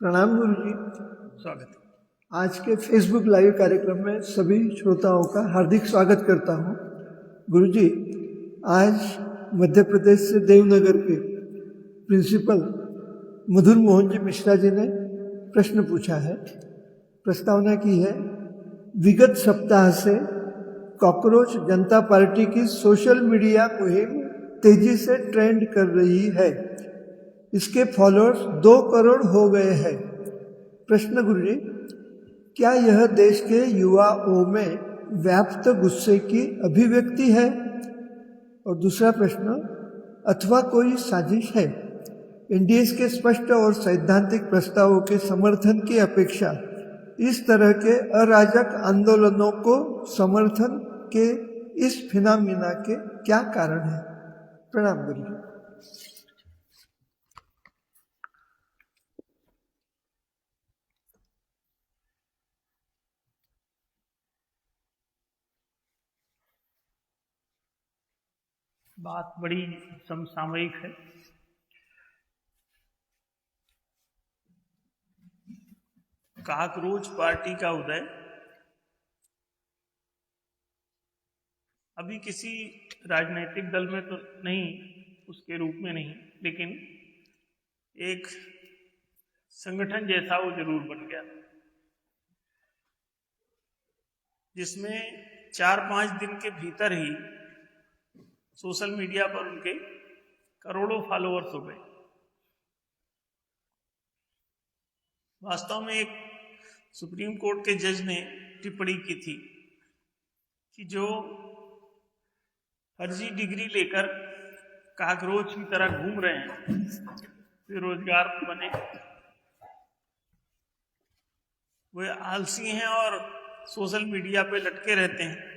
प्रणाम गुरु जी। स्वागत। आज के फेसबुक लाइव कार्यक्रम में सभी श्रोताओं का हार्दिक स्वागत करता हूं। गुरु जी, आज मध्य प्रदेश से देवनगर के प्रिंसिपल मधुर मोहन जी मिश्रा जी ने प्रश्न पूछा है। प्रस्तावना की है, विगत सप्ताह से कॉकरोच जनता पार्टी की सोशल मीडिया मुहिम तेजी से ट्रेंड कर रही है। इसके फॉलोअर्स 2 करोड़ हो गए हैं। प्रश्न गुरु जी, क्या यह देश के युवाओं में व्याप्त गुस्से की अभिव्यक्ति है? और दूसरा प्रश्न, अथवा कोई साजिश है? एनडीए के स्पष्ट और सैद्धांतिक प्रस्तावों के समर्थन की अपेक्षा इस तरह के अराजक आंदोलनों को समर्थन के इस फिनोमेना के क्या कारण है? प्रणाम गुरु जी। बात बड़ी समसामयिक है। काकरोच पार्टी का उदय अभी किसी राजनीतिक दल में तो नहीं, उसके रूप में नहीं, लेकिन एक संगठन जैसा वो जरूर बन गया, जिसमें 4-5 दिन के भीतर ही सोशल मीडिया पर उनके करोड़ों फॉलोअर्स हो गए। वास्तव में एक सुप्रीम कोर्ट के जज ने टिप्पणी की थी कि जो फर्जी डिग्री लेकर काकरोच की तरह घूम रहे हैं, बेरोजगार बने, वे आलसी हैं और सोशल मीडिया पे लटके रहते हैं,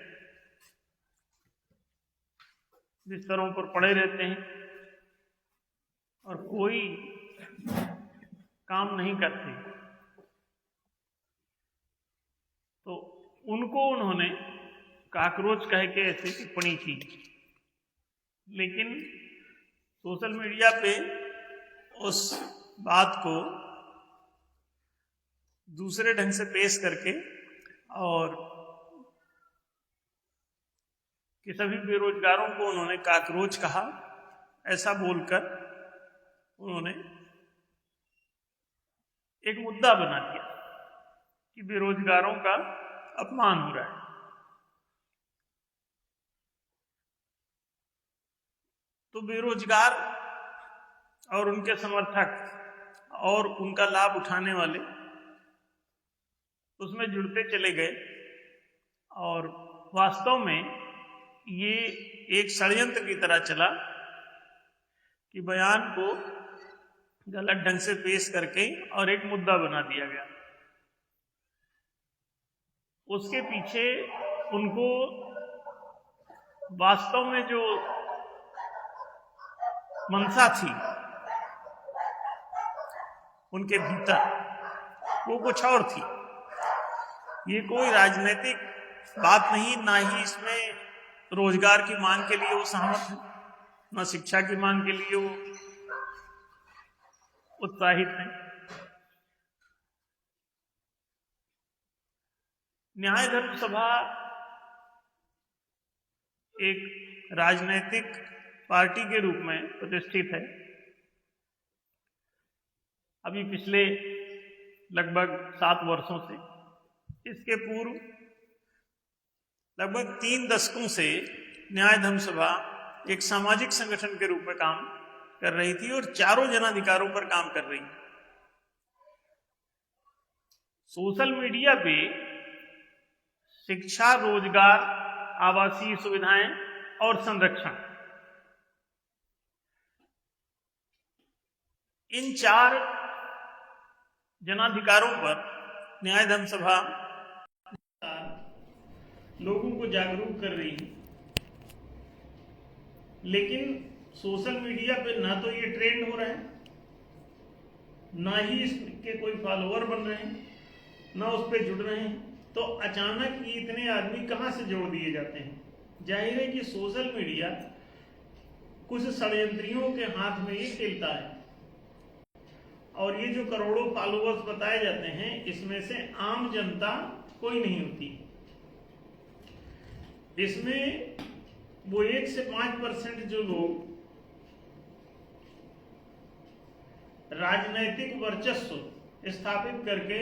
बिस्तरों पर पड़े रहते हैं और कोई काम नहीं करते। तो उनको उन्होंने काकरोच कह के ऐसी टिप्पणी की। लेकिन सोशल मीडिया पे उस बात को दूसरे ढंग से पेश करके और कि सभी बेरोजगारों को उन्होंने काकरोच कहा, ऐसा बोलकर उन्होंने एक मुद्दा बना दिया कि बेरोजगारों का अपमान हो रहा है। तो बेरोजगार और उनके समर्थक और उनका लाभ उठाने वाले उसमें जुड़ते चले गए और वास्तव में ये एक षड्यंत्र की तरह चला कि बयान को गलत ढंग से पेश करके और एक मुद्दा बना दिया गया। उसके पीछे उनको वास्तव में जो मंशा थी उनके भीतर, वो कुछ और थी। ये कोई राजनीतिक बात नहीं, ना ही इसमें रोजगार की मांग के लिए वो सहमत है, ना शिक्षा की मांग के लिए वो उत्साहित है। न्याय धर्म सभा एक राजनीतिक पार्टी के रूप में प्रतिष्ठित है। अभी पिछले लगभग 7 वर्षों से, इसके पूर्व लगभग 3 दशकों से न्याय धर्म सभा एक सामाजिक संगठन के रूप में काम कर रही थी और चारों जनाधिकारों पर काम कर रही थी। सोशल मीडिया पे शिक्षा, रोजगार, आवासीय सुविधाएं और संरक्षण, इन 4 जनाधिकारों पर न्याय धर्म सभा लोगों को जागरूक कर रही है। लेकिन सोशल मीडिया पे ना तो ये ट्रेंड हो रहा है, ना ही इसके कोई फॉलोअर बन रहे हैं, ना उस पर जुड़ रहे हैं। तो अचानक ये इतने आदमी कहां से जोड़ दिए जाते हैं? जाहिर है कि सोशल मीडिया कुछ षड्यंत्रियों के हाथ में ही खेलता है और ये जो करोड़ों फॉलोअर्स बताए जाते हैं, इसमें से आम जनता कोई नहीं होती। इसमें वो 1 से 5% जो लोग राजनैतिक वर्चस्व स्थापित करके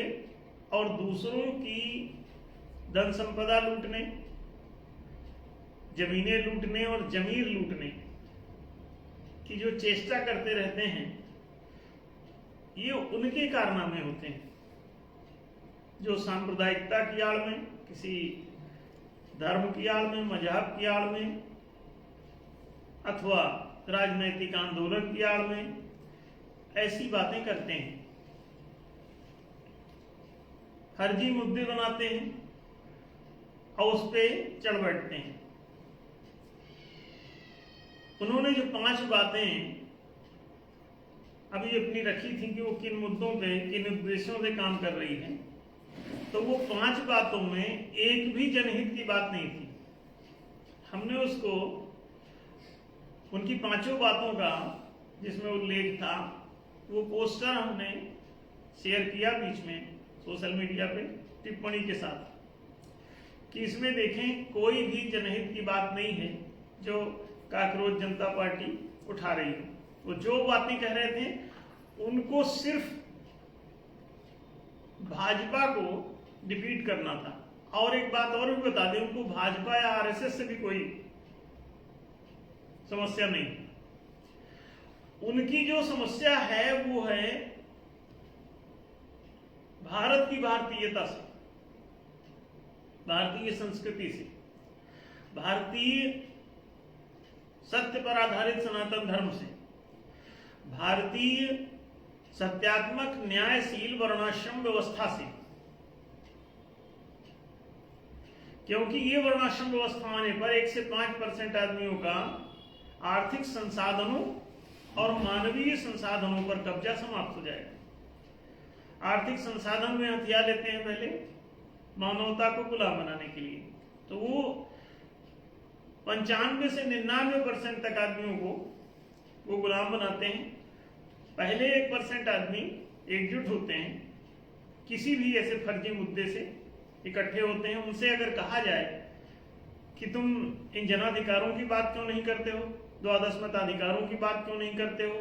और दूसरों की धन संपदा लूटने, जमीनें लूटने और जमीर लूटने की जो चेष्टा करते रहते हैं, ये उनके कारनामे होते हैं जो सांप्रदायिकता की आड़ में, किसी धर्म की आड़ में, मजहब की आड़ में अथवा राजनैतिक आंदोलन की आड़ में ऐसी बातें करते हैं, फर्जी मुद्दे बनाते हैं और उस पे चढ़ बैठते हैं। उन्होंने जो 5 बातें अभी अपनी रखी थी कि वो किन मुद्दों पे, किन उद्देश्यों से काम कर रही है, तो वो 5 बातों में एक भी जनहित की बात नहीं थी। हमने उसको, उनकी 5 बातों का जिसमें उल्लेख था, वो पोस्टर हमने शेयर किया बीच में सोशल मीडिया पे टिप्पणी के साथ कि इसमें देखें कोई भी जनहित की बात नहीं है जो काकरोच जनता पार्टी उठा रही है। वो जो बातें कह रहे थे उनको सिर्फ भाजपा को डिफीट करना था। और एक बात और भी बता दें, उनको भाजपा या आरएसएस से भी कोई समस्या नहीं। उनकी जो समस्या है वो है भारत की भारतीयता से, भारतीय संस्कृति से, भारतीय सत्य पर आधारित सनातन धर्म से, भारतीय सत्यात्मक न्यायशील वर्णाश्रम व्यवस्था से। क्योंकि ये वर्णाश्रम व्यवस्था आने पर 1 से 5% आदमियों का आर्थिक संसाधनों और मानवीय संसाधनों पर कब्जा समाप्त हो जाएगा। आर्थिक संसाधन में हथियार लेते हैं पहले मानवता को गुलाम बनाने के लिए, तो वो 95 से 99% तक आदमियों को वो गुलाम बनाते हैं। पहले 1% आदमी एकजुट होते हैं, किसी भी ऐसे फर्जी मुद्दे से इकट्ठे होते हैं। उनसे अगर कहा जाए कि तुम इन जनाधिकारों की बात क्यों नहीं करते हो, द्वादश मताधिकारों की बात क्यों नहीं करते हो,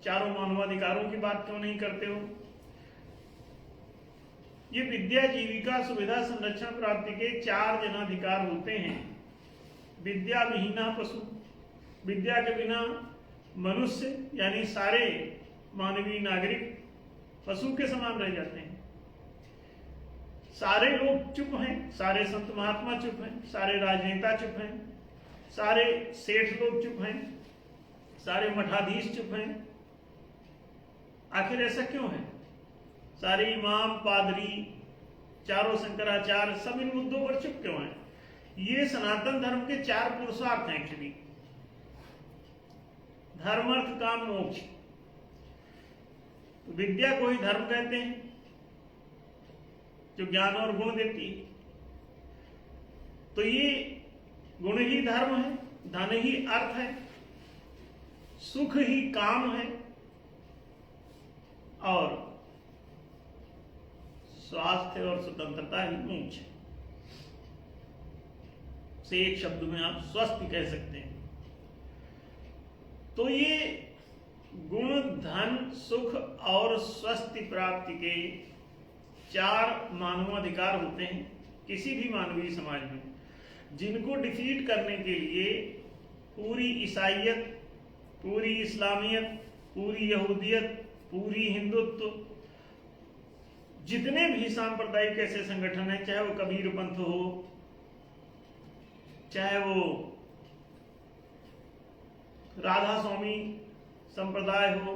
चारों मानवाधिकारों की बात क्यों नहीं करते हो, ये विद्या जीविका सुविधा संरक्षण प्राप्ति के 4 जनाधिकार होते हैं। विद्या विहीना पशु, विद्या के बिना मनुष्य यानी सारे मानवीय नागरिक पशु के समान रह जाते हैं। सारे लोग चुप हैं, सारे संत महात्मा चुप हैं, सारे राजनेता चुप हैं, सारे सेठ लोग चुप हैं, सारे मठाधीश चुप हैं। आखिर ऐसा क्यों है? सारे इमाम, पादरी, चारों शंकराचार्य सब इन मुद्दों पर चुप क्यों हैं? ये सनातन धर्म के 4 पुरुषार्थ हैं एक्चुअली, धर्म, अर्थ, काम, मोक्ष। तो विद्या को ही धर्म कहते हैं जो ज्ञान और गुण देती है। तो ये गुण ही धर्म है, धन ही अर्थ है, सुख ही काम है और स्वास्थ्य और स्वतंत्रता ही मोक्ष है। से एक शब्द में आप स्वस्थ कह सकते हैं। तो ये गुण, धन, सुख और स्वस्थ प्राप्ति के 4 मानवाधिकार होते हैं किसी भी मानवीय समाज में, जिनको डिफीट करने के लिए पूरी ईसाइयत, पूरी इस्लामियत, पूरी यहूदियत, पूरी हिंदुत्व, जितने भी सांप्रदायिक ऐसे संगठन हैं, चाहे वो कबीर पंथ हो, चाहे वो राधा स्वामी संप्रदाय हो,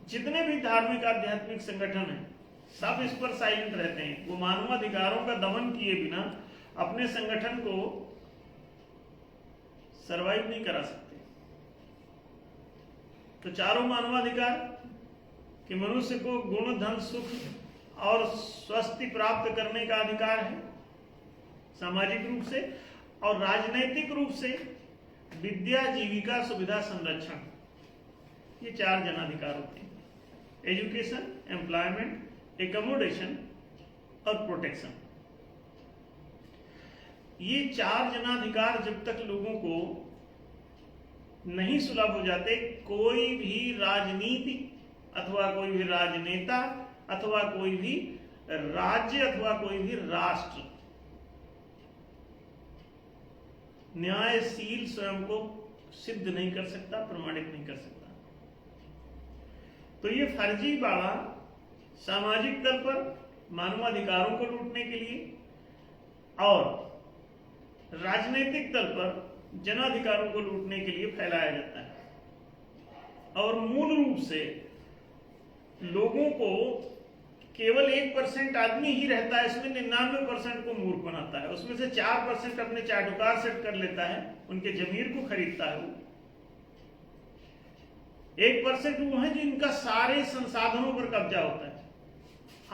जितने भी धार्मिक आध्यात्मिक संगठन हैं, सब इस पर साइलेंट रहते हैं। वो मानवाधिकारों का दमन किए बिना अपने संगठन को सरवाइव नहीं करा सकते। तो 4 मानवाधिकार कि मनुष्य को गुण, धन, सुख और स्वस्थ प्राप्त करने का अधिकार है सामाजिक रूप से, और राजनैतिक रूप से विद्या, जीविका, सुविधा, संरक्षण, ये 4 जनाधिकार होते हैं। एजुकेशन, एम्प्लॉयमेंट, एकोमोडेशन और प्रोटेक्शन। ये 4 जनाधिकार जब तक लोगों को नहीं सुलभ हो जाते, कोई भी राजनीति अथवा कोई भी राजनेता अथवा कोई भी राज्य अथवा कोई भी राष्ट्र न्यायशील स्वयं को सिद्ध नहीं कर सकता, प्रमाणित नहीं कर सकता। तो ये फर्जीवाड़ा सामाजिक तल पर मानवाधिकारों को लूटने के लिए और राजनीतिक तल पर जनाधिकारों को लूटने के लिए फैलाया जाता है। और मूल रूप से लोगों को केवल 1% आदमी ही रहता है, इसमें 99% को मूर्ख बनाता है। उसमें से 4% अपने चाटुकार सेट कर लेता है, उनके जमीर को खरीदता है। वो 1% वो है जिनका सारे संसाधनों पर कब्जा होता है।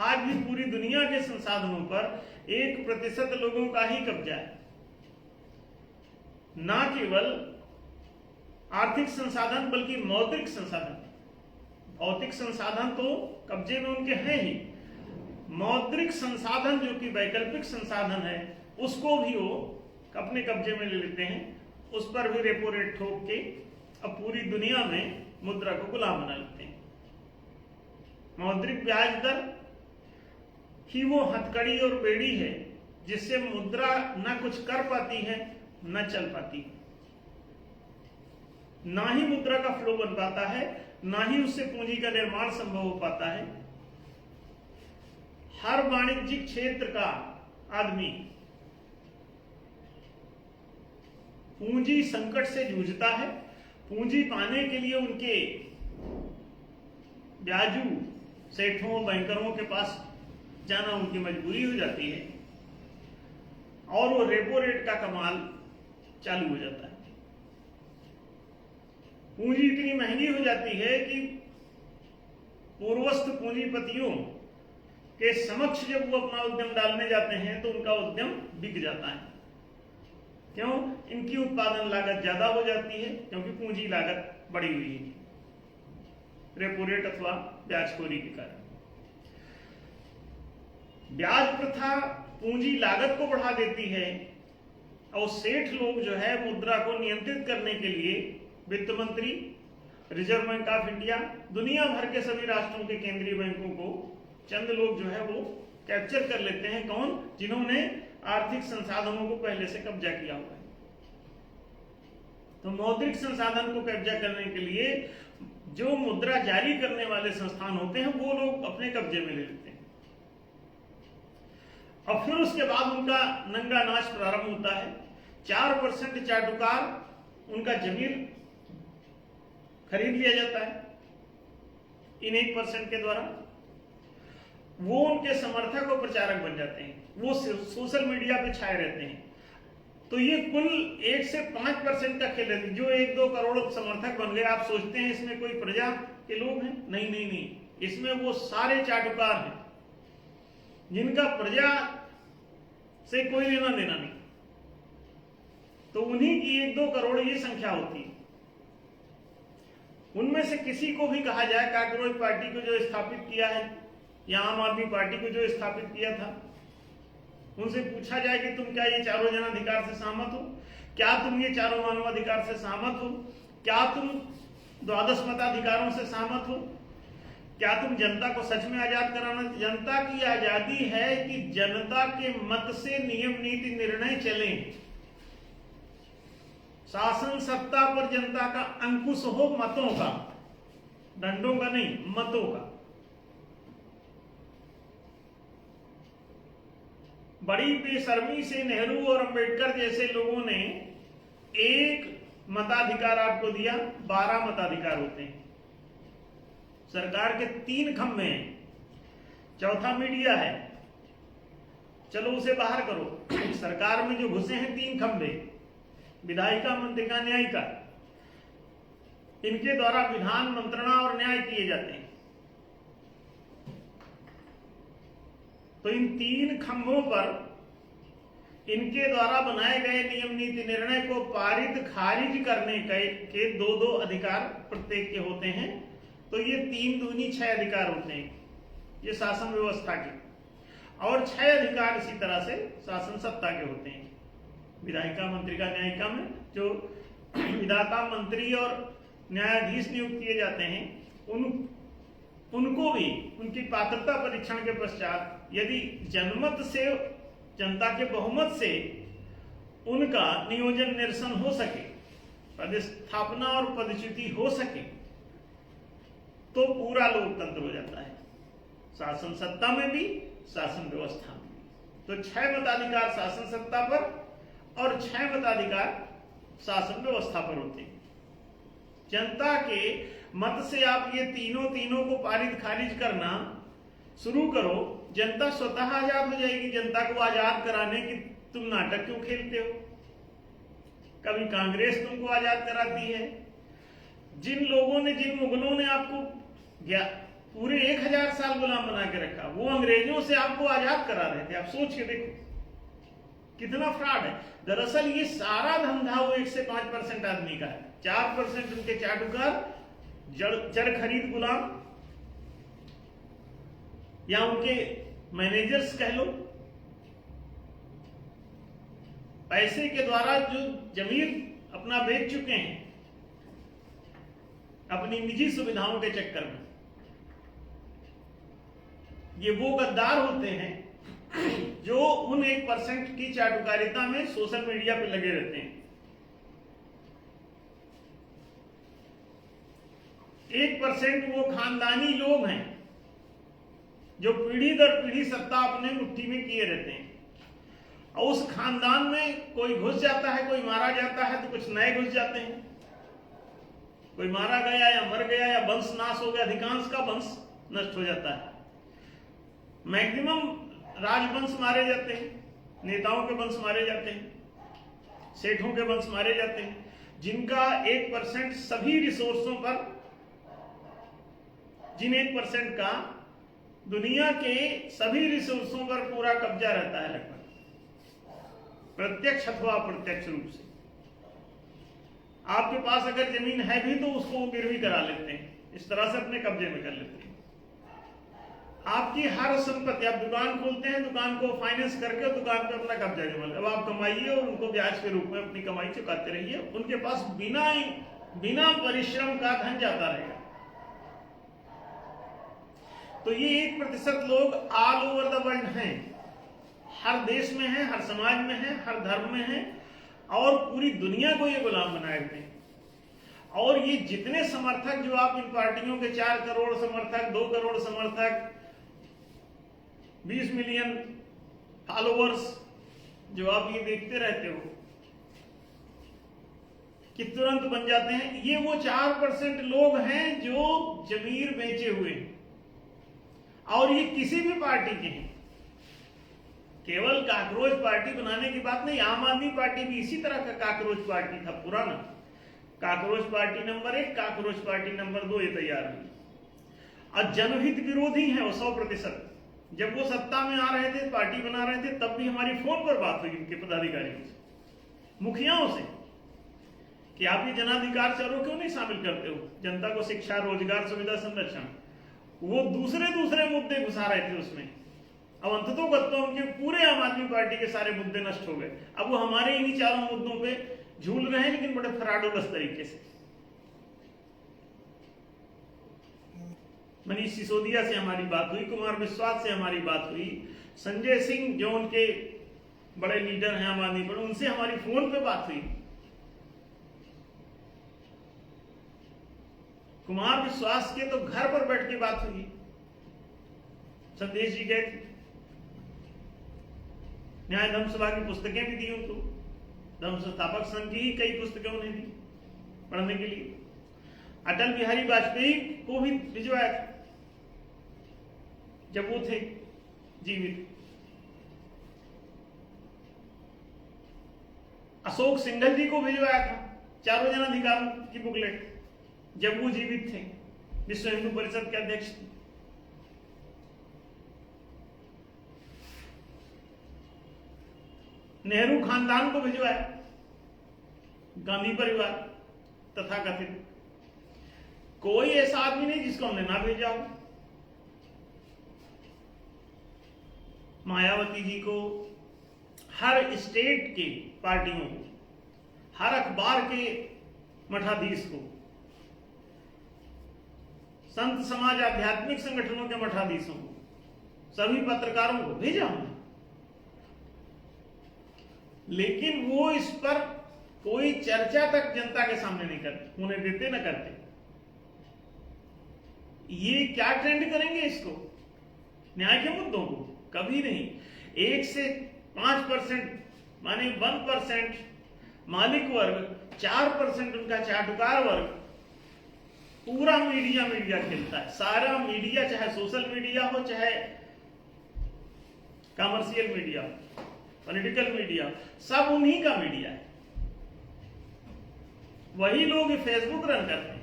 आज भी पूरी दुनिया के संसाधनों पर 1% लोगों का ही कब्जा है। ना केवल आर्थिक संसाधन बल्कि मौद्रिक संसाधन। भौतिक संसाधन तो कब्जे में उनके हैं ही, मौद्रिक संसाधन जो कि वैकल्पिक संसाधन है उसको भी वो अपने कब्जे में ले लेते हैं। उस पर भी रेपो रेट ठोक के अब पूरी दुनिया में मुद्रा को गुलाम बना लेते हैं। मौद्रिक ब्याज दर ही वो हथकड़ी और बेड़ी है जिससे मुद्रा न कुछ कर पाती है न चल पाती है। ना ही मुद्रा का फ्लो बन पाता है, ना ही उससे पूंजी का निर्माण संभव हो पाता है। हर वाणिज्यिक क्षेत्र का आदमी पूंजी संकट से जूझता है। पूंजी पाने के लिए उनके ब्याजू सेठों बैंकरों के पास जाना उनकी मजबूरी हो जाती है और वो रेपो रेट का कमाल चालू हो जाता है। पूंजी इतनी महंगी हो जाती है कि पूर्वस्थ पूंजीपतियों के समक्ष जब वो अपना उद्यम डालने जाते हैं तो उनका उद्यम बिक जाता है। क्यों? इनकी उत्पादन लागत ज्यादा हो जाती है, क्योंकि पूंजी लागत बढ़ी हुई है रेपो रेट अथवा ब्याजखोरी के कारण। ब्याज प्रथा पूंजी लागत को बढ़ा देती है और सेठ लोग जो है मुद्रा को नियंत्रित करने के लिए वित्त मंत्री, रिजर्व बैंक ऑफ इंडिया, दुनिया भर के सभी राष्ट्रों के केंद्रीय बैंकों को चंद लोग जो है वो कैप्चर कर लेते हैं। कौन? जिन्होंने आर्थिक संसाधनों को पहले से कब्जा किया हुआ है। तो मौद्रिक संसाधन को कब्जा करने के लिए जो मुद्रा जारी करने वाले संस्थान होते हैं वो लोग अपने कब्जे में ले लेते हैं और फिर उसके बाद उनका नंगा नाच प्रारंभ होता है। 4% चाटुकार उनका जमीर खरीद लिया जाता है इन 1% के द्वारा। वो उनके समर्थक और प्रचारक बन जाते हैं, वो सोशल मीडिया पे छाए रहते हैं। तो ये कुल 1 से 5% का खेल है। जो 1-2 करोड़ समर्थक बन गए, आप सोचते हैं इसमें कोई प्रजा के लोग हैं? नहीं नहीं नहीं, इसमें वो सारे चाटुकार हैं जिनका प्रजा से कोई लेना देना नहीं। तो उन्हीं की 1-2 करोड़ ये संख्या होती है। उनमें से किसी को भी कहा जाए, काकरोच पार्टी को जो स्थापित किया है या आम आदमी पार्टी को जो स्थापित किया था, उनसे पूछा जाए कि तुम क्या ये चारों जनाधिकार से सहमत हो? क्या तुम ये चारों मानवाधिकार से सहमत हो? क्या तुम 12 मताधिकारों से सहमत हो? क्या तुम जनता को सच में आजाद कराना? जनता की आजादी है कि जनता के मत से नियम नीति निर्णय चले, शासन सत्ता पर जनता का अंकुश हो, मतों का, दंडों का नहीं, मतों का। बड़ी बेशर्मी से नेहरू और अंबेडकर जैसे लोगों ने एक मताधिकार आपको दिया, 12 मताधिकार होते हैं। सरकार के 3 खंभे हैं, चौथा मीडिया है, चलो उसे बाहर करो। सरकार में जो घुसे हैं 3 खंभे, विधायिका, मंत्रिका, न्यायिका, इनके द्वारा विधान, मंत्रणा और न्याय किए जाते हैं। तो इन 3 खंभों पर इनके द्वारा बनाए गए नियम नीति निर्णय को पारित खारिज करने के 2-2 अधिकार प्रत्येक के होते हैं। तो ये 3 दूनी 6 अधिकार होते हैं, ये शासन व्यवस्था के, और 6 अधिकार इसी तरह से शासन सत्ता के होते हैं। विधायिका, मंत्रिका, न्यायिका में जो विधाता, मंत्री और न्यायाधीश नियुक्त किए जाते हैं, उनको भी उनकी पात्रता परीक्षण के पश्चात यदि जनमत से, जनता के बहुमत से उनका नियोजन निरसन हो सके, पदस्थापना और पदच्युति हो सके, तो पूरा लोकतंत्र हो जाता है, शासन सत्ता में भी, शासन व्यवस्था में भी। तो 6 मताधिकार शासन सत्ता पर और 6 मताधिकार शासन व्यवस्था पर होते हैं। जनता के मत से आप ये तीनों को पारित खारिज करना शुरू करो, जनता स्वतः आजाद हो जाएगी। जनता को आजाद कराने की तुम नाटक क्यों खेलते हो? कभी कांग्रेस तुमको आजाद कराती है। जिन लोगों ने, जिन मुगलों ने आपको पूरे 1000 साल गुलाम बना के रखा, वो अंग्रेजों से आपको आजाद करा रहे थे। आप सोच के देखो कितना फ्रॉड है। दरअसल ये सारा धंधा वो 1 से 5% आदमी का है। 4% उनके चाटुकार, जड़ खरीद गुलाम, या उनके मैनेजर्स कह लो, पैसे के द्वारा जो जमीन अपना बेच चुके हैं अपनी निजी सुविधाओं के चक्कर में, ये वो गद्दार होते हैं जो उन 1% की चाटुकारिता में सोशल मीडिया पे लगे रहते हैं। 1% वो खानदानी लोग हैं जो पीढ़ी दर पीढ़ी सत्ता अपने मुट्ठी में किए रहते हैं, और उस खानदान में कोई घुस जाता है, कोई मारा जाता है, तो कुछ नए घुस जाते हैं। कोई मारा गया या मर गया या वंश नाश हो गया, अधिकांश का वंश नष्ट हो जाता है। मैक्सिमम राजवंश मारे जाते हैं, नेताओं के वंश मारे जाते हैं, सेठों के वंश मारे जाते हैं, जिनका 1% सभी रिसोर्सों पर, जिन 1% का दुनिया के सभी रिसोर्सों पर पूरा कब्जा रहता है, लगभग प्रत्यक्ष अथवा अप्रत्यक्ष रूप से। आपके पास अगर जमीन है भी तो उसको गिरवी करा लेते हैं, इस तरह से अपने कब्जे में कर लेते हैं। आपकी हर संपत्ति, आप दुकान खोलते हैं, दुकान को फाइनेंस करके दुकान पे अपना कब्जा जमा, अब आप कमाइए और उनको ब्याज के रूप में अपनी कमाई चुकाते रहिए। उनके पास बिना परिश्रम का धन जाता रहेगा। तो ये 1% लोग ऑल ओवर द वर्ल्ड हैं, हर देश में हैं, हर समाज में हैं, हर धर्म में हैं, और पूरी दुनिया को ये गुलाम बनाए हुए हैं। और ये जितने समर्थक, जो आप इन पार्टियों के 4 करोड़ समर्थक, 2 करोड़ समर्थक, 20 मिलियन फॉलोअर्स जो आप ये देखते रहते हो कि तुरंत बन जाते हैं, ये वो 4% लोग हैं जो जमीर बेचे हुए हैं। और ये किसी भी पार्टी के हैं, केवल काकरोच पार्टी बनाने की बात नहीं। आम आदमी पार्टी भी इसी तरह का काकरोच पार्टी था पुराना। Cockroach party number 1, cockroach party number 2 ये तैयार हुई। और जनहित विरोधी है वो 100%। जब वो सत्ता में आ रहे थे, पार्टी बना रहे थे, तब भी हमारी फोन पर बात हुई उनके पदाधिकारियों से, मुखियाओं से, कि आप ये जनाधिकार चारों क्यों नहीं शामिल करते हो, जनता को शिक्षा, रोजगार, सुविधा, संरक्षण। वो दूसरे मुद्दे घुसा रहे थे उसमें। अब अंततोगत्वा उनके पूरे आम आदमी पार्टी के सारे मुद्दे नष्ट हो गए। अब वो हमारे इन्हीं 4 मुद्दों पे झूल रहे हैं, लेकिन बड़े फराडोलस तरीके से। मनीष सिसोदिया से हमारी बात हुई, कुमार विश्वास से हमारी बात हुई, संजय सिंह जो उनके बड़े लीडर हैं आम आदमी पार्टी, उनसे हमारी फोन पे बात हुई। कुमार विश्वास के तो घर पर बैठ के बात हुई। संदेश जी गए थे, न्याय धर्म सभा की पुस्तकें भी दी उनको, धर्म संस्थापक संघ की ही कई पुस्तकें उन्हें दी पढ़ने के लिए। अटल बिहारी वाजपेयी को भी भिजवाया था जब वो थे जीवित। अशोक सिंघल जी को भिजवाया था 4 जनाधिकारों की बुकलेट, जब वो जीवित थे, विश्व हिंदू परिषद के अध्यक्ष थे। नेहरू खानदान को भिजवाया, गांधी परिवार तथाकथित। कोई ऐसा आदमी नहीं जिसको हमने ना भेजा हो। मायावती जी को, हर स्टेट के पार्टियों को, हर अखबार के मठाधीश को, संत समाज आध्यात्मिक संगठनों के मठाधीशों को, सभी पत्रकारों को भेजा हमने, लेकिन वो इस पर कोई चर्चा तक जनता के सामने नहीं करते, उन्हें देते न करते। ये क्या ट्रेंड करेंगे इसको, न्याय के मुद्दों को? कभी नहीं। 1 से 5% माने 1% मालिक वर्ग, 4% उनका चाटुकार वर्ग, पूरा मीडिया खेलता है। सारा मीडिया, चाहे सोशल मीडिया हो, चाहे कमर्शियल मीडिया, पॉलिटिकल मीडिया, सब उन्हीं का मीडिया है। वही लोग फेसबुक रन करते हैं,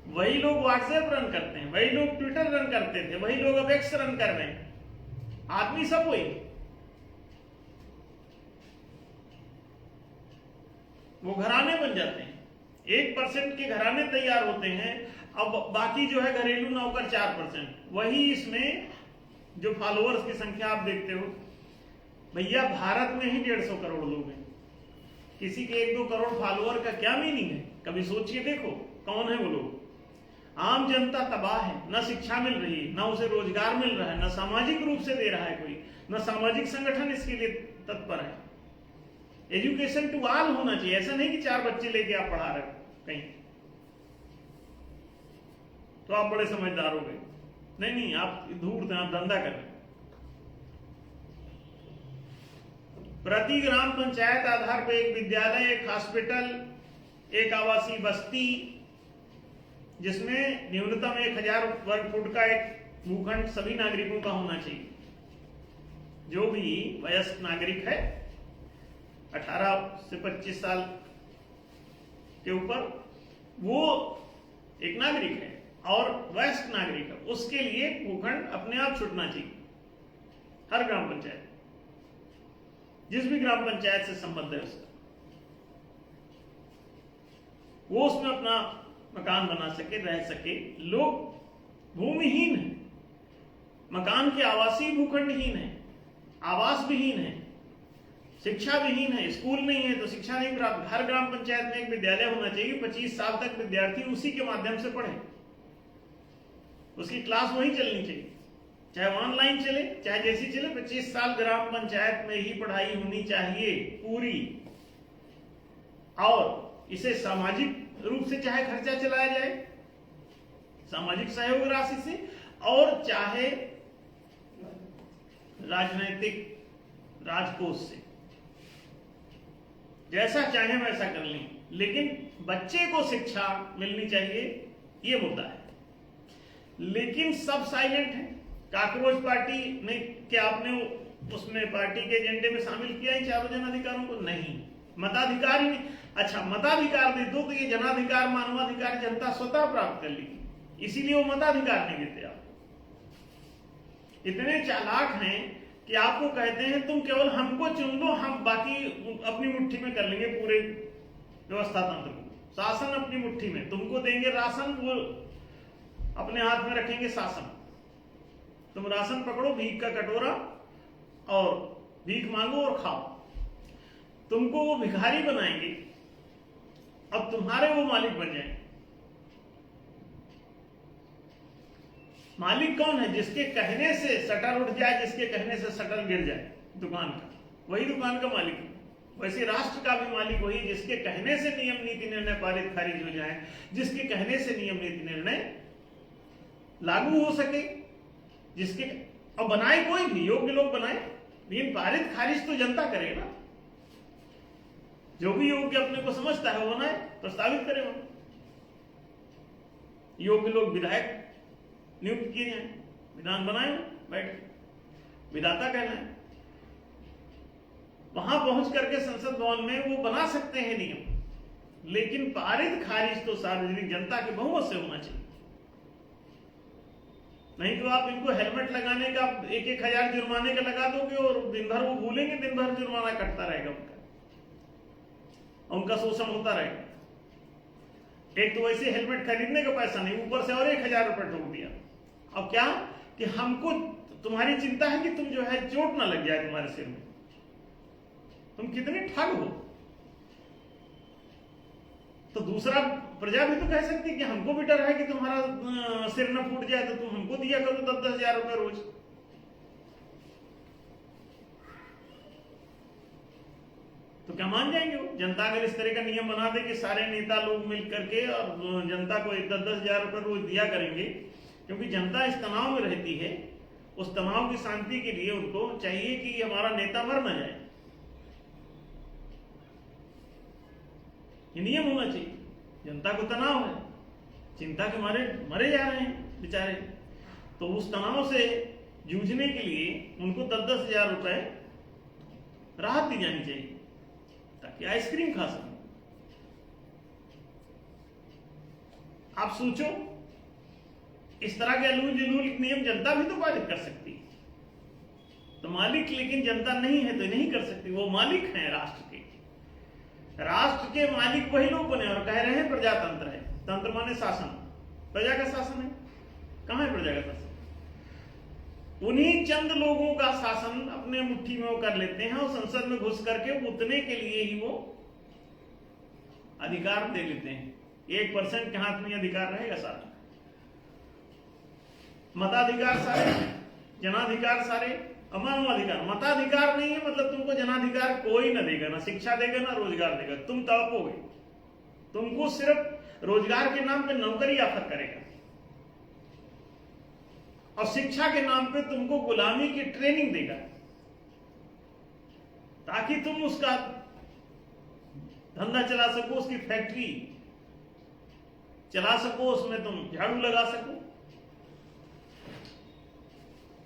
वही लोग व्हाट्सएप रन करते हैं, वही लोग ट्विटर रन करते थे, वही लोग अब एक्स रन कर रहे हैं। आदमी सब वही, वो घराने बन जाते हैं। 1% के घराने तैयार होते हैं। अब बाकी जो है घरेलू नौकर 4%। वही इसमें जो फॉलोअर्स की संख्या आप देखते हो, भैया भारत में ही 150 करोड़ लोग हैं। किसी के 1-2 करोड़ फॉलोअर का क्या मीनिंग है? कभी सोचिए, देखो कौन है वो लोग। आम जनता तबाह है, न शिक्षा मिल रही है, न उसे रोजगार मिल रहा है, न सामाजिक रूप से दे रहा है कोई, न सामाजिक संगठन इसके लिए तत्पर है। एजुकेशन टू ऑल होना चाहिए। ऐसा नहीं कि 4 बच्चे लेके आप पढ़ा रहे हो कहीं तो आप बड़े समझदार हो गए। नहीं, आप धूर्त हैं, आप धंधा कर रहे हैं। प्रति ग्राम पंचायत आधार पर एक विद्यालय, एक हॉस्पिटल, एक आवासीय बस्ती, जिसमें न्यूनतम 1000 वर्ग फुट का एक भूखंड सभी नागरिकों का होना चाहिए। जो भी वयस्क नागरिक है, 18 से 25 साल के ऊपर, वो एक नागरिक है और वयस्क नागरिक है, उसके लिए भूखंड अपने आप छूटना चाहिए। हर ग्राम पंचायत, जिस भी ग्राम पंचायत से संबंध है उसका, वो उसमें अपना मकान बना सके, रह सके। लोग भूमिहीन है, मकान के आवासीय भूखंडहीन है, आवास विहीन है, शिक्षा विहीन है, स्कूल नहीं है तो शिक्षा नहीं प्राप्त। हर ग्राम पंचायत में एक विद्यालय होना चाहिए। 25 साल तक विद्यार्थी उसी के माध्यम से पढ़े, उसकी क्लास वहीं चलनी चाहिए, चाहे ऑनलाइन चले, चाहे जैसी चले। 25 साल ग्राम पंचायत में ही पढ़ाई होनी चाहिए पूरी। और इसे सामाजिक रूप से चाहे खर्चा चलाया जाए, सामाजिक सहयोग राशि से, और चाहे राजनैतिक राजकोष से, जैसा चाहे वैसा कर लें, लेकिन बच्चे को शिक्षा मिलनी चाहिए, ये मुद्दा है। लेकिन सब साइलेंट है। काकरोच पार्टी ने क्या आपने उसमें पार्टी के एजेंडे में शामिल किया इन 4 जनाधिकारों को? नहीं। मताधिकार ही नहीं। अच्छा, मताधिकार दे दो तो ये जनाधिकार, मानवाधिकार जनता स्वतः प्राप्त कर लेगी, इसीलिए वो मताधिकार नहीं देते। आप इतने चालाक हैं कि आपको कहते हैं तुम केवल हमको चुन लो, हम बाकी अपनी मुट्ठी में कर लेंगे, पूरे व्यवस्था तंत्र को, शासन अपनी मुट्ठी में, तुमको देंगे राशन, वो अपने हाथ में रखेंगे शासन। तुम राशन पकड़ो, भीख का कटोरा, और भीख मांगो और खाओ। तुमको वो भिखारी बनाएंगे, अब तुम्हारे वो मालिक बन जाएंगे। मालिक कौन है? जिसके कहने से शटर उठ जाए, जिसके कहने से शटर गिर जाए दुकान का, वही दुकान का मालिक है। वैसे राष्ट्र का भी मालिक वही, जिसके कहने से नियम नीति निर्णय पारित खारिज हो जाए, जिसके कहने से नियम नीति निर्णय लागू हो सके, जिसके, और बनाए कोई भी, योग्य लोग बनाए, लेकिन पारित खारिज तो जनता करे ना। जो भी योग्य अपने को समझता है वो बनाए, प्रस्तावित करे। वो योग्य लोग विधायक नियुक्त किए जाए, विधान बनाए, बैठ विधाता कहना है। वहां पहुंच करके संसद भवन में वो बना सकते हैं नियम, लेकिन पारित खारिज तो सार्वजनिक जनता के बहुमत से होना चाहिए। नहीं तो आप इनको हेलमेट लगाने का 1-1 हजार जुर्माने का लगा दोगे और दिन भर वो भूलेंगे, दिन भर जुर्माना कटता रहेगा उनका, उनका शोषण होता रहेगा। एक तो वैसे हेलमेट खरीदने का पैसा नहीं, ऊपर से और 1,000 रुपये ठोक दिया। अब क्या कि हमको तुम्हारी चिंता है कि तुम जो है चोट ना लग जाए तुम्हारे सिर में। तुम कितने ठग हो। तो दूसरा प्रजा भी तो कह सकती है कि हमको भी डर है कि तुम्हारा सिर न फूट जाए, तो तुम हमको दिया करो 10-10 हजार रुपये रोज। तो क्या मान जाएंगे वो? जनता अगर इस तरह का नियम बना दे कि सारे नेता लोग मिल करके और जनता को 10-10 हजार रुपये रोज दिया करेंगे, क्योंकि जनता इस तनाव में रहती है, उस तनाव की शांति के लिए उनको चाहिए कि हमारा नेता मर ना जाए। ये नियम होना चाहिए। जनता को तनाव है, चिंता के मारे मरे जा रहे हैं बेचारे, तो उस तनाव से जूझने के लिए उनको 10-10 हजार रुपए राहत दी जानी चाहिए ताकि आइसक्रीम खा सकें। आप सोचो, इस तरह के अलूल जलूल नियम जनता भी तो पारित कर सकती है। तो मालिक, लेकिन जनता नहीं है तो नहीं कर सकती। वो मालिक हैं राष्ट्र के। राष्ट्र के मालिक वही लोग बने और कह रहे हैं प्रजातंत्र है। तंत्र माने शासन, प्रजा का शासन है। कहां है प्रजा का शासन? उन्हीं चंद लोगों का शासन अपने मुट्ठी में वो कर लेते हैं और संसद में घुस करके उतने के लिए ही वो अधिकार दे लेते हैं। 1% के हाथ में अधिकार रहेगा सारा। मताधिकार सारे, जनाधिकार सारे, अधिकार। मताधिकार नहीं है मतलब तुमको जनाधिकार कोई ना देगा, ना शिक्षा देगा ना रोजगार देगा। तुम तड़पोगे, तुमको सिर्फ रोजगार के नाम पे नौकरी ऑफर करेगा और शिक्षा के नाम पे तुमको गुलामी की ट्रेनिंग देगा ताकि तुम उसका धंधा चला सको, उसकी फैक्ट्री चला सको, उसमें तुम झाड़ू लगा सको।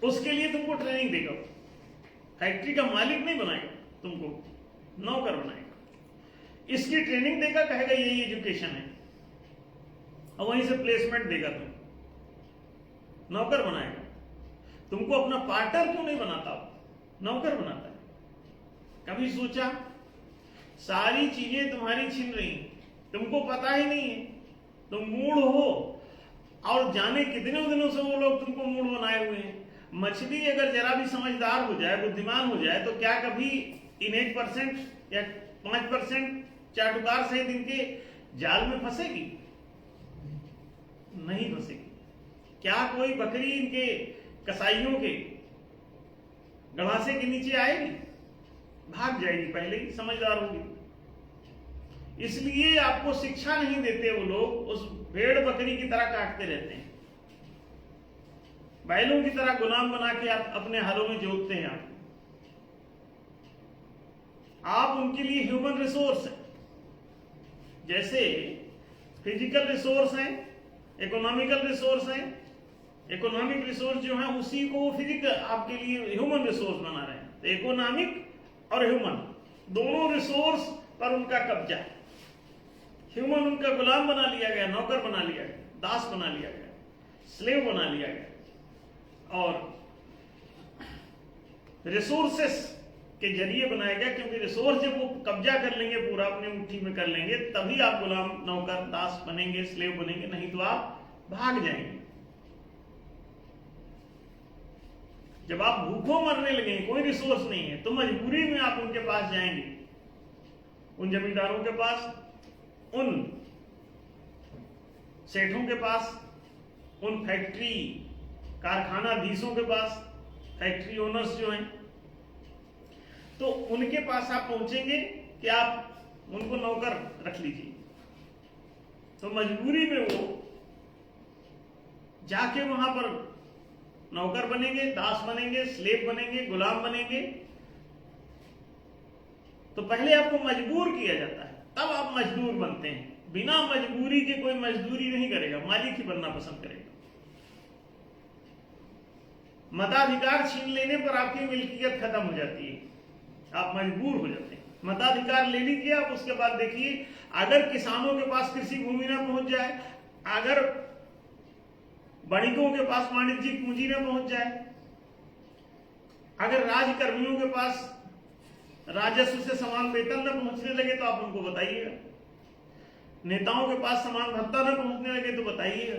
उसके लिए तुमको ट्रेनिंग देगा। फैक्ट्री का मालिक नहीं बनाएगा, तुमको नौकर बनाएगा। इसकी ट्रेनिंग देगा, कहेगा यही एजुकेशन है, और वहीं से प्लेसमेंट देगा, तुम नौकर बनाएगा। तुमको अपना पार्टनर क्यों नहीं बनाता, नौकर बनाता है। कभी सोचा? सारी चीजें तुम्हारी छीन रही, तुमको पता ही नहीं है, तुम मूढ़ हो। और जाने कितने दिनों से वो लोग तुमको मूढ़ बनाए हुए हैं। मछली अगर जरा भी समझदार हो जाए, बुद्धिमान हो जाए, तो क्या कभी इन 1% या 5% चाटुकार सहित इनके जाल में फंसेगी? नहीं फंसेगी। क्या कोई बकरी इनके कसाईयों के गड़ासे के नीचे आएगी? भाग जाएगी, पहले ही समझदार होगी। इसलिए आपको शिक्षा नहीं देते वो लोग, उस भेड़ बकरी की तरह काटते रहते हैं, बैलों की तरह गुलाम बना के आप अपने हालों में जोतते हैं। आप उनके लिए ह्यूमन रिसोर्स है। जैसे फिजिकल रिसोर्स है, इकोनॉमिकल रिसोर्स है। इकोनॉमिक रिसोर्स जो है उसी को फिजिकल आपके लिए ह्यूमन रिसोर्स बना रहे हैं। तो इकोनॉमिक और ह्यूमन दोनों रिसोर्स पर उनका कब्जा है। ह्यूमन उनका गुलाम बना लिया गया, नौकर बना लिया गया, दास बना लिया गया, स्लेव बना लिया गया। और रिसोर्सेस के जरिए बनाया गया, क्योंकि रिसोर्स जब वो कब्जा कर लेंगे, पूरा अपने मुट्ठी में कर लेंगे, तभी आप गुलाम, नौकर, दास बनेंगे, स्लेव बनेंगे, नहीं तो आप भाग जाएंगे। जब आप भूखों मरने लगे, कोई रिसोर्स नहीं है, तो मजबूरी में आप उनके पास जाएंगे, उन जमींदारों के पास, उन सेठों के पास, उन फैक्ट्री कारखानाधीशों के पास, फैक्ट्री ओनर्स जो हैं, तो उनके पास आप पहुंचेंगे कि आप उनको नौकर रख लीजिए। तो मजबूरी में वो जाके वहां पर नौकर बनेंगे, दास बनेंगे, स्लेव बनेंगे, गुलाम बनेंगे। तो पहले आपको मजबूर किया जाता है, तब आप मजदूर बनते हैं। बिना मजबूरी के कोई मजदूरी नहीं करेगा, मालिक ही बनना पसंद करेगा। मताधिकार छीन लेने पर आपकी मिल्कियत खत्म हो जाती है, आप मजबूर हो जाते हैं। मताधिकार ले लीजिए आप, उसके बाद देखिए, अगर किसानों के पास कृषि भूमि ना पहुंच जाए, अगर वणिकों के पास वाणिज्यिक पूंजी ना पहुंच जाए, अगर राजकर्मियों के पास राजस्व से समान वेतन न पहुंचने लगे, तो आप उनको बताइएगा। नेताओं के पास समान भत्ता न पहुंचने लगे तो बताइएगा।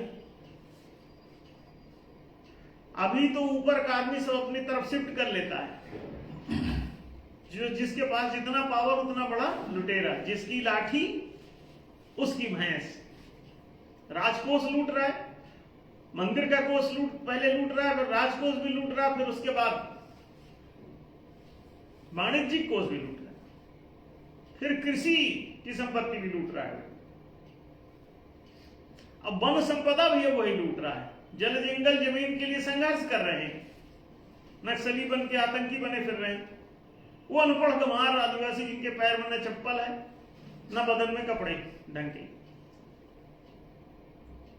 अभी तो ऊपर का आदमी सब अपनी तरफ शिफ्ट कर लेता है। जो जिसके पास जितना पावर उतना बड़ा लुटेरा, जिसकी लाठी उसकी भैंस। राजकोष लूट रहा है, मंदिर का कोष पहले लूट रहा है, फिर राजकोष भी लूट रहा है, फिर उसके बाद वाणिज्यिक कोष भी लूट रहा है, फिर कृषि की संपत्ति भी लूट रहा है, अब वन संपदा भी वही लूट रहा है। जल जंगल जमीन के लिए संघर्ष कर रहे हैं, नक्सली बन के आतंकी बने फिर रहे हैं। वो अनपढ़ गंवार आदिवासी जिनके पैर में न चप्पल है न बदन में कपड़े ढंग के,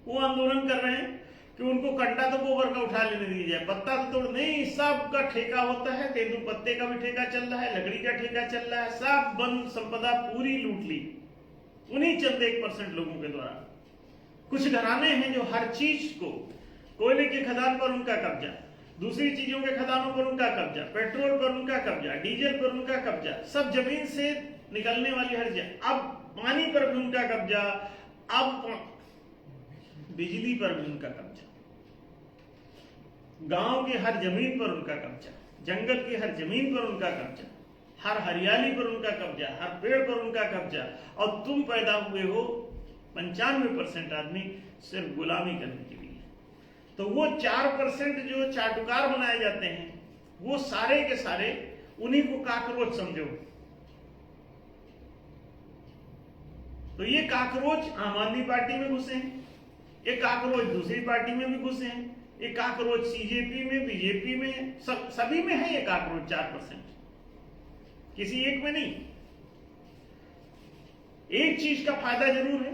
वो आंदोलन कर रहे हैं कि उनको कंटा तो गोबर का उठा लेने दी जाए, पत्ता तो तोड़ नहीं, सबका ठेका होता है। तेंदू पत्ते का भी ठेका चल रहा है, लकड़ी का ठेका चल रहा है, सब वन संपदा पूरी लूट ली उन्हीं चंद 1% लोगों के द्वारा। कुछ घराने हैं जो हर चीज को, कोयले की खदान पर उनका कब्जा, दूसरी चीजों के खदानों पर उनका कब्जा, पेट्रोल पर उनका कब्जा, डीजल पर उनका कब्जा, सब जमीन से निकलने वाली हर जगह। अब पानी पर भी उनका कब्जा, अब बिजली पर भी उनका कब्जा, गांव की हर जमीन पर उनका कब्जा, जंगल की हर जमीन पर उनका कब्जा, हर हरियाली पर उनका कब्जा, हर पेड़ पर उनका कब्जा। और तुम पैदा हुए हो 95% आदमी सिर्फ गुलामी करने के लिए। तो वो 4% जो चाटुकार बनाए जाते हैं, वो सारे के सारे उन्हीं को काकरोच समझो। तो ये काकरोच आम आदमी पार्टी में घुसे हैं, ये काकरोच दूसरी पार्टी में भी घुसे हैं, ये काकरोच सीजेपी में, बीजेपी में, सभी में है ये काकरोच 4%, किसी एक में नहीं। एक चीज का फायदा जरूर है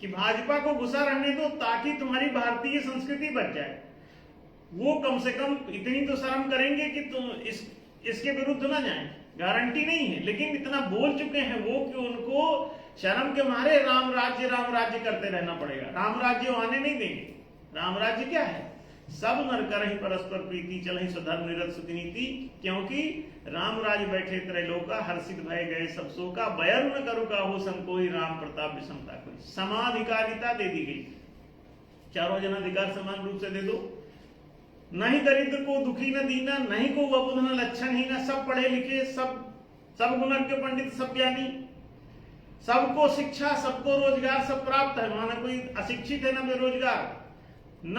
कि भाजपा को घुसा रहने दो ताकि तुम्हारी भारतीय संस्कृति बच जाए। वो कम से कम इतनी तो शर्म करेंगे कि तुम इसके विरुद्ध ना जाएं, गारंटी नहीं है, लेकिन इतना बोल चुके हैं वो कि उनको शर्म के मारे राम राज्य करते रहना पड़ेगा। राम राज्य आने नहीं देंगे। राम राज्य क्या है? सब नर करहि परस्पर प्रीति, चलहि स्वधर्म निरत सुति नीति। क्योंकि राम राज बैठे त्रैलोका, हर्षित भय गए सब शोका, बयर न करु काहू संकोई, राम प्रताप विषमता कोई। समाधिकारिता दे दी गई, चारों जनाधिकार समान रूप से दे दो। नहीं दरिद्र को दुखी न दीना, नहीं को अबुध न लक्षण ही न। सब पढ़े लिखे, सब गुणज्ञ पंडित, सब ज्ञानी, सबको शिक्षा, सबको रोजगार, सब प्राप्त है। माना कोई अशिक्षित है न बेरोजगार, न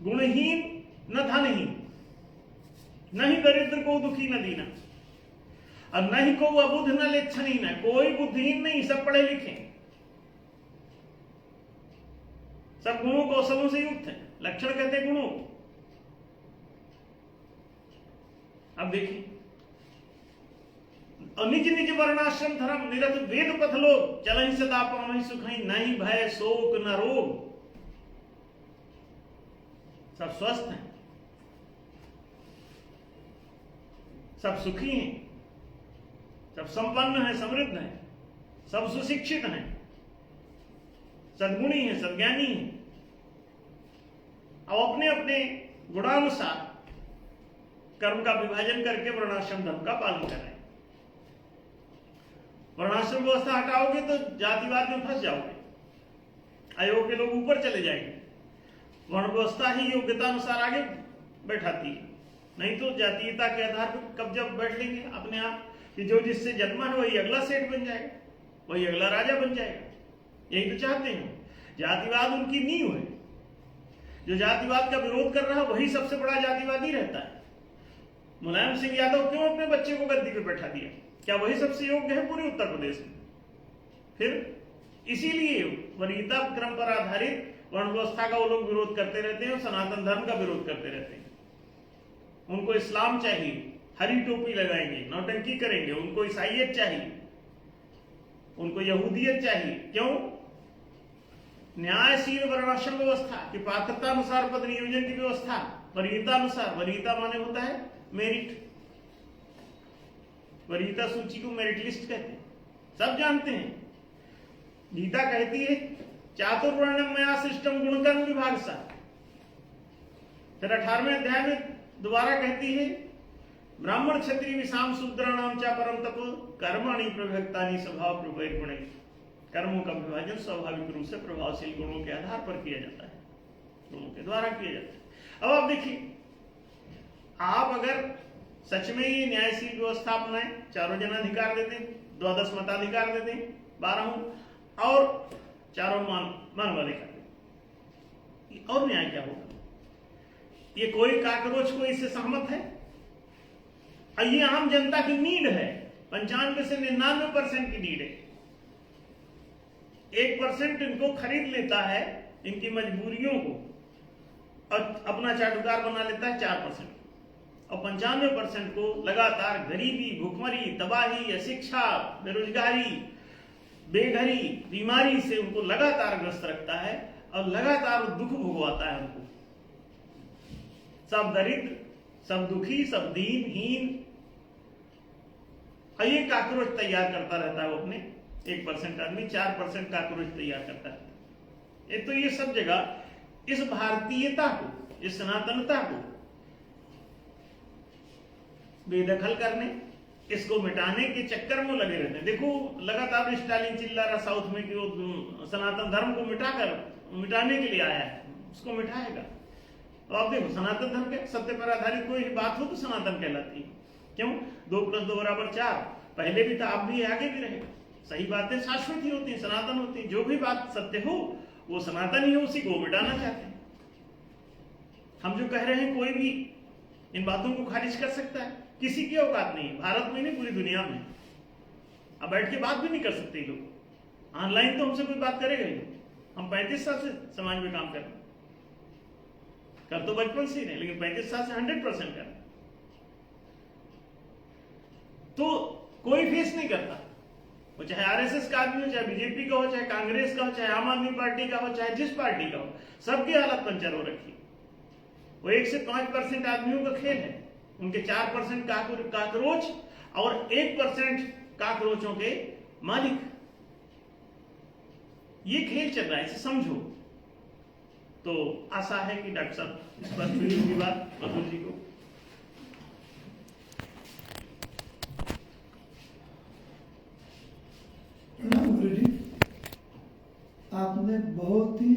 गुणहीन न धनहीन, नहीं दरिद्र को दुखी न दीना, और नहीं को अबुध न लक्षणी न। कोई बुद्धिहीन नहीं, सब पढ़े लिखे, सब गुणों कौशलों से युक्त है। लक्षण कहते हैं गुणों। अब देखिए, और निज निज वर्णाश्रम धर्म निरत वेद पथ लोग, चलहि सदा पावहि सुखहि, नहीं भय शोक न रोग। सब स्वस्थ हैं, सब सुखी हैं, सब संपन्न हैं, समृद्ध हैं, सब सुशिक्षित हैं, सद्गुणी हैं, सद्ज्ञानी हैं। अब अपने अपने गुणानुसार कर्म का विभाजन करके वर्णाश्रम धर्म का पालन कर रहे हैं। वर्णाश्रम व्यवस्था हटाओगे तो जातिवाद में फंस जाओगे, अयोग्य लोग ऊपर चले जाएंगे। वर्ण व्यवस्था ही योग्यता अनुसार आगे बैठाती है, नहीं तो जातीयता के आधार पर कब्जा बैठ लेंगे अपने आप कि जो जिससे जन्मा है वही अगला सेठ बन जाएगा, वही अगला राजा बन जाएगा। यही तो चाहते हैं। जातिवाद उनकी नींव है। जो जातिवाद का विरोध कर रहा है वही सबसे बड़ा जातिवादी रहता है। मुलायम सिंह यादव क्यों अपने बच्चे को गद्दी पे बैठा दिया? क्या वही सबसे योग्य है पूरे उत्तर प्रदेश में? फिर इसीलिए वरीयता क्रम पर आधारित वर्ण व्यवस्था का वो लोग विरोध करते रहते हैं और सनातन धर्म का विरोध करते रहते हैं। उनको इस्लाम चाहिए, हरी टोपी लगाएंगे, नौटंकी करेंगे। उनको ईसाइयत चाहिए, उनको यहूदियत चाहिए। क्यों? न्यायशील वर्णाश्रम व्यवस्था की पात्रता अनुसार पद नियोजन की व्यवस्था, वरीयता अनुसार। वरीयता माने होता है मेरिट, वरीयता सूची को मेरिट लिस्ट कहते हैं, सब जानते हैं। गीता कहती है चातुर्वर्ण्यम मया सृष्टम गुणकर्म विभाग सा। फिर 18वें अध्याय में दोबारा कहती है ब्राह्मण क्षत्रिय विषाम शूद्राणाम चा परम तप कर्माणि प्रभक्तानि स्वभाव प्रभुर्गुणे। कर्मों का विभाजन स्वाभाविक रूप से प्रभावशील गुणों के आधार पर किया जाता है, गुणों के द्वारा किया जाता है। अब आप देखिए, आप अगर सच में ये न्यायशील व्यवस्था अपनाएं, चारों जनाधिकार दे दें, द्वादश मताधिकार दे दें, 12 और चारों मानवाधिकार दें, और न्याय क्या होगा? ये कोई काकरोच को इससे सहमत है? और ये आम जनता की नीड है, 95 से 99% की नीड है। 1% इनको खरीद लेता है, इनकी मजबूरियों को, और अपना चाटुकार बना लेता है 4%, और 95% को लगातार गरीबी, भुखमरी, तबाही, अशिक्षा, बेरोजगारी, बेघरी, बीमारी से उनको लगातार ग्रस्त रखता है और लगातार दुख भुगवाता है उनको। सब दरिद्र, सब दुखी, सब दीनहीन, और ये काकरोच तैयार करता रहता है वो अपने 1% आदमी, 4% काकरोच तैयार करता है। तो ये सब जगह इस भारतीयता को, इस सनातनता को बेदखल करने, इसको मिटाने के चक्कर में लगे रहते हैं। देखो लगातार स्टालिन चिल्ला रहा साउथ में कि वो सनातन धर्म को मिटाने के लिए आया है, उसको मिटाएगा। तो आप देखो, सनातन धर्म के सत्य पर आधारित कोई बात हो तो सनातन कहलाती है। क्यों? 2 + 2 = 4। पहले भी था, अब भी, आगे भी रहेगा। सही बातें शाश्वत ही होती हैं, सनातन होती हैं। जो भी बात सत्य हो वो सनातन ही हो, उसी को मिटाना चाहते हैं। हम जो कह रहे हैं, कोई भी इन बातों को खारिज कर सकता है, किसी की औकात नहीं, भारत में नहीं, पूरी दुनिया में। अब बैठ के बात भी नहीं कर सकते लोग। ऑनलाइन तो हमसे कोई बात करेगा ही। हम 35 साल से समाज में काम कर रहे हैं, कर तो बचपन से ही नहीं, लेकिन 35 साल से 100% कर रहे हैं। तो कोई फेस नहीं करता, वो चाहे आरएसएस का आदमी हो, चाहे बीजेपी का हो, चाहे कांग्रेस का हो, चाहे आम आदमी पार्टी का हो, चाहे जिस पार्टी का हो, सबकी हालत पंचर हो रखी। वो 1 से 5% आदमियों का खेल है, उनके 4% काकरोच और 1% काकरोचों के मालिक। ये खेल चल रहा है, इसे समझो। तो आशा है कि डॉक्टर साहब इस पर फिर होगी बात मधुर जी को। प्रणाम गुरु जी, आपने बहुत ही